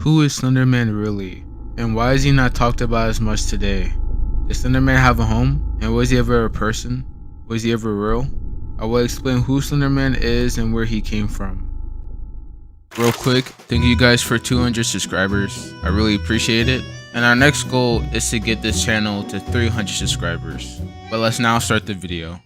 Who is Slender Man really, and why is he not talked about as much today? Does Slender Man have a home, and was he ever a person? Was he ever real? I will explain who Slender Man is and where he came from. Real quick, thank you guys for 200 subscribers. I really appreciate it. And our next goal is to get this channel to 300 subscribers. But let's now start the video.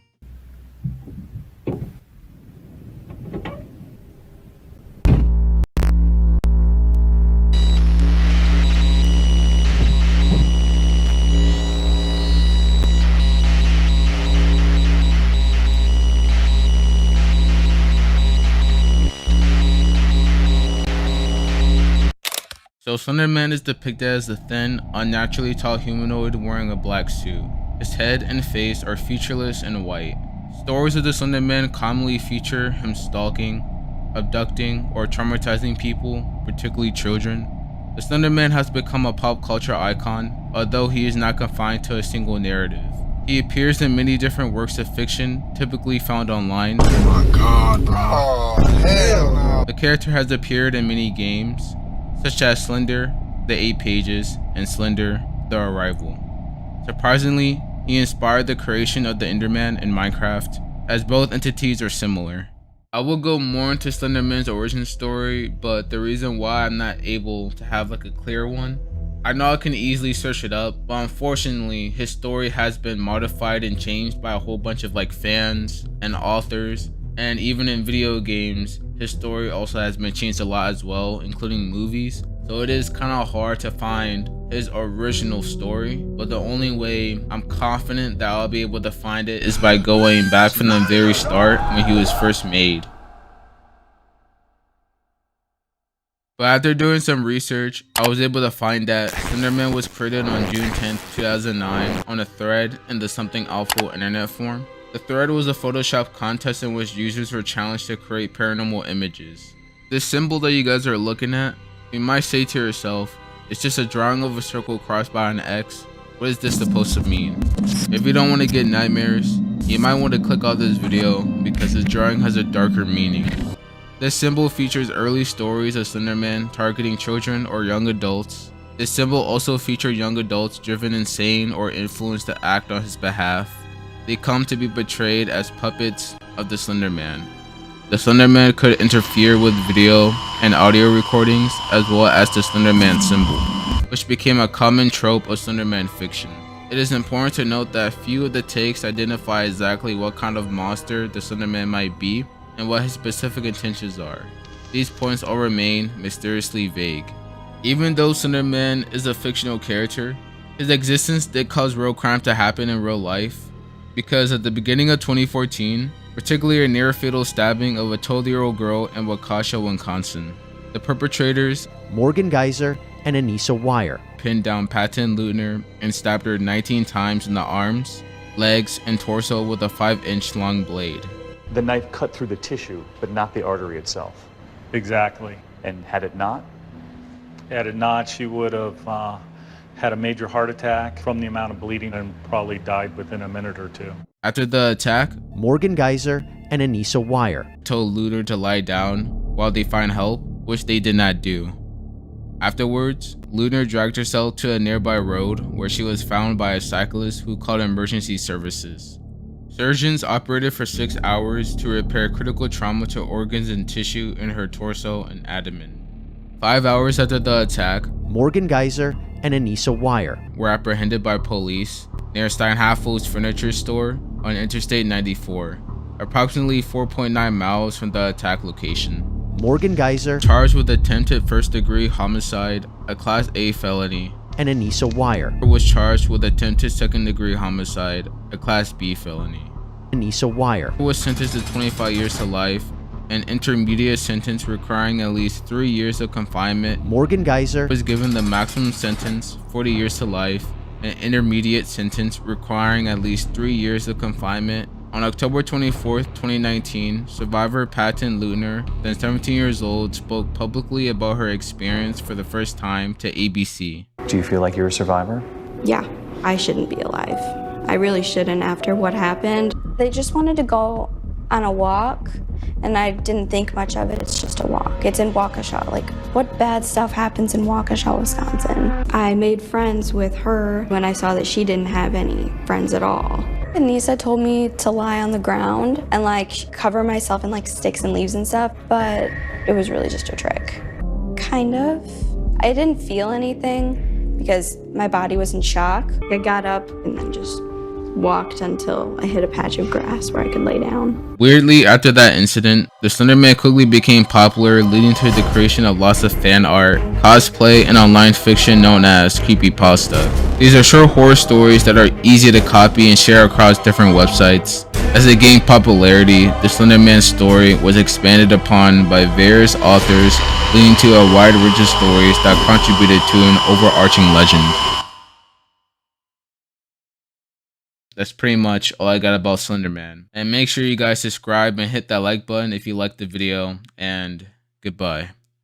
So Slender Man is depicted as a thin, unnaturally tall humanoid wearing a black suit. His head and face are featureless and white. Stories of the Slender Man commonly feature him stalking, abducting, or traumatizing people, particularly children. The Slender Man has become a pop culture icon, although he is not confined to a single narrative. He appears in many different works of fiction, typically found online. Oh my god, bro. Oh, hell no. The character has appeared in many games, such as Slender, The 8 Pages, and Slender, The Arrival. Surprisingly, he inspired the creation of the Enderman in Minecraft, as both entities are similar. I will go more into Slender Man's origin story, but the reason why I'm not able to have a clear one, I know I can easily search it up, but unfortunately his story has been modified and changed by a whole bunch of fans and authors, and even in video games his story also has been changed a lot as well, including movies. So it is kind of hard to find his original story, but the only way I'm confident that I'll be able to find it is by going back from the very start when he was first made. But after doing some research, I was able to find that Slender Man was created on June 10th, 2009 on a thread in the Something Awful internet forum. The thread was a Photoshop contest in which users were challenged to create paranormal images. This symbol that you guys are looking at, you might say to yourself, it's just a drawing of a circle crossed by an X. What is this supposed to mean? If you don't want to get nightmares, you might want to click off this video because this drawing has a darker meaning. This symbol features early stories of Slender Man targeting children or young adults. This symbol also featured young adults driven insane or influenced to act on his behalf. They come to be portrayed as puppets of the Slender Man. The Slender Man could interfere with video and audio recordings, as well as the Slender Man symbol, which became a common trope of Slender Man fiction. It is important to note that few of the takes identify exactly what kind of monster the Slender Man might be and what his specific intentions are. These points all remain mysteriously vague. Even though Slender Man is a fictional character, his existence did cause real crime to happen in real life, because at the beginning of 2014, particularly a near-fatal stabbing of a 12-year-old girl in Waukesha, Wisconsin, the perpetrators, Morgan Geyser and Anissa Wire, pinned down Patton Lutner and stabbed her 19 times in the arms, legs, and torso with a 5-inch long blade. The knife cut through the tissue, but not the artery itself. Exactly. And had it not? Had it not, she would have had a major heart attack from the amount of bleeding and probably died within a minute or two. After the attack, Morgan Geyser and Anissa Wire told Luther to lie down while they find help, which they did not do. Afterwards, Luther dragged herself to a nearby road where she was found by a cyclist who called emergency services. Surgeons operated for 6 hours to repair critical trauma to organs and tissue in her torso and abdomen. 5 hours after the attack, Morgan Geyser and Anissa Wire were apprehended by police near Steinhaffel's furniture store on Interstate 94, approximately 4.9 miles from the attack location. Morgan Geyser, charged with attempted first-degree homicide, a Class A felony, and Anissa Wire was charged with attempted second-degree homicide, a Class B felony. Anissa Wire was sentenced to 25 years to life, an intermediate sentence requiring at least 3 years of confinement. Morgan Geyser was given the maximum sentence, 40 years to life, an intermediate sentence requiring at least 3 years of confinement. On October 24, 2019, survivor Patton Lutner, then 17 years old, spoke publicly about her experience for the first time to ABC. Do you feel like you're a survivor? Yeah, I shouldn't be alive. I really shouldn't after what happened. They just wanted to go on a walk and I didn't think much of it. It's just a walk. It's in Waukesha. Like, what bad stuff happens in Waukesha, Wisconsin? I made friends with her when I saw that she didn't have any friends at all. Anissa told me to lie on the ground and like cover myself in like sticks and leaves and stuff, but it was really just a trick. Kind of. I didn't feel anything because my body was in shock. I got up and then just walked until I hit a patch of grass where I could lay down. Weirdly, after that incident, the Slender Man quickly became popular, leading to the creation of lots of fan art, cosplay, and online fiction known as creepypasta. These are short horror stories that are easy to copy and share across different websites. As they gained popularity, the Slender Man story was expanded upon by various authors, leading to a wide range of stories that contributed to an overarching legend. That's pretty much all I got about Slender Man. And make sure you guys subscribe and hit that like button if you liked the video, and goodbye.